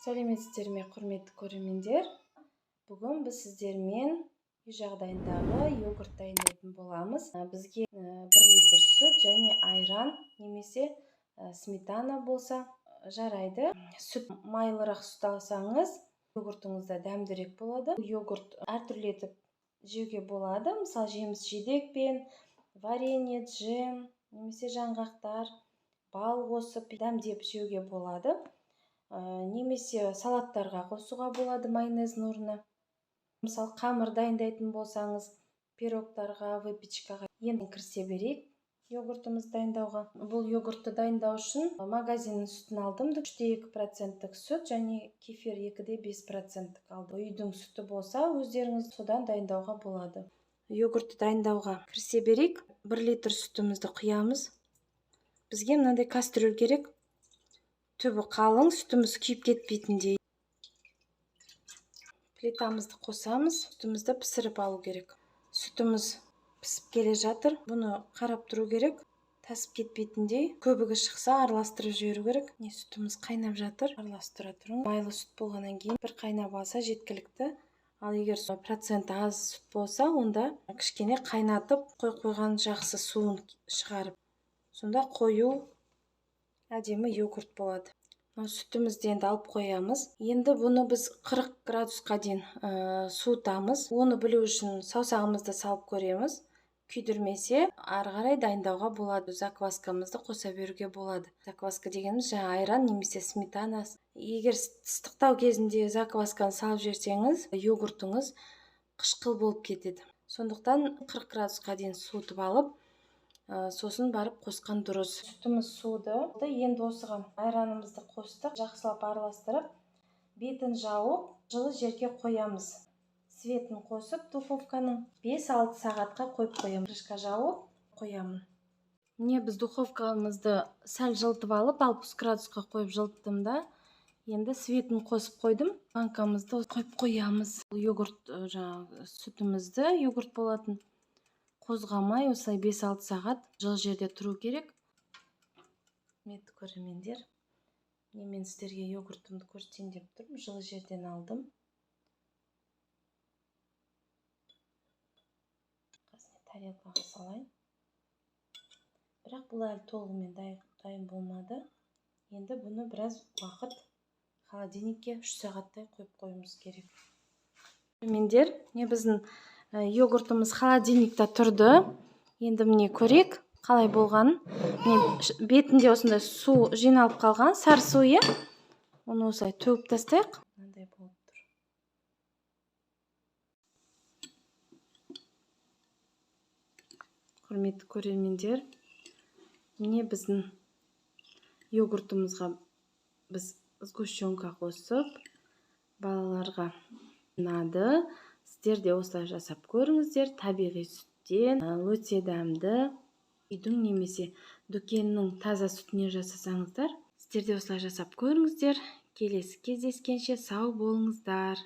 Сәлеметсіздер ме, құрметті көрермендер? Бүгін біз сіздермен үй жағдайындағы йогурт дайындайтын боламыз. Бізге 1 литр сүт және айран немесе сметана болса жарайды. Сүт майлырақ сүт алсаңыз, йогуртыңызда дәмдірек болады. Йогурт әртүрлі етіп жеуге болады. Мысалы, жеміс жидекпен, варенье, джем, немесе жаңғақтар, бал қосып дәмдеп жеуге болады. Немесе салаттарға қосуға болады майонездің орнына. Мысалы, қамыр дайындайтын болсаңыз, пирогтарға, выпечкаға. Енді кірісе берейік йогуртымызды дайындауға. Бұл йогуртты дайындау үшін магазиннің сүтін алдым. 3,2% сүт және кефир 2,5% алды. Үйдің сүті болса, өздеріңіз содан дайындауға болады. Йогуртты дайындауға кірісе берейік. 1 литр сүтімізді құямыз. Бізге мынандай кастрюль керек. Түбі қалың, сүтіміз күйіп кетпейтіндей. Плитамызды қосамыз, сүтімізді пісіріп алу керек. Сүтіміз пісіп келе жатыр. Бұны қарап тұру керек. Тасып кетпейтіндей. Көбігі шықса араластырып жіберу керек. Сүтіміз қайнап жатыр. Араластыра тұрыңыз. Майлы сүт болғаннан кейін бір қайнап алса жеткілікті. Ал егер проценті аз сүт болса, онда кішкене қайнатып, қойған жақсы суын шығарып, сонда қою әдемі йогурт болады. Сүтімізді енді алып қоямыз. Енді бұны біз 40 градусқа дейін суытамыз. Оны білу үшін саусағымызды салып көреміз. Күйдірмесе, ары қарай дайындауға болады. Закваскамызды қоса беруге болады. Закваска дегеніміз жаңа айран немесе сметана. Егер ыстықтау кезінде заквасканы салып жіберсеңіз, йогуртыңыз қышқыл болып кетеді. Сондықтан 40 градусқа дейін суытып алып, сосын барып қосқан дұрыс. Сүтіміз суыды. Енді осыған айранымызды қостық. Жақсылап араластырып, бетін жауып, жылы жерге қоямыз. Светін қосып, духовканың 5-6 сағатқа қойып қоямын. Крышка жауып қоямын. Міне біз духовкамызды сәл жылытып алып, 60 градусқа қойып жылыттым да. Енді светін қосып қойдым. Банкамызды қойып қоямыз. Йогурт, сүтімізді, йогурт болатын. Қозғамай, осылай 5-6 сағат жылы жерде тұру керек. Құрметті көрермендер, мен сіздерге йогуртымды көрсетейін деп тұрмын. Жылы жерден алдым. Тарелкаға салайын. Бірақ бұл әлі толығымен дайын болмады. Енді бұны біраз уақыт холодильникке 3 сағаттай қойып қоюымыз керек. Көрермендер, біздің йогуртымыз холодильникта тұрды. Енді міне көрейік қалай болғанын. Бетінде осындай су жиналып қалған, сары су. Оны осылай төгіп тастайық. Мынандай болып тұр. Құрметті көрермендер, міне біздің йогуртымызға біз сгущенка қосып, балаларға ұнады. Сіздер де осылай жасап көріңіздер. Табиғи сүттен өте дәмді. Үйдің немесе дүкеннің таза сүтінен жасасаңыздар, сіздер де осылай жасап көріңіздер. Келесі кездескенше сау болыңыздар.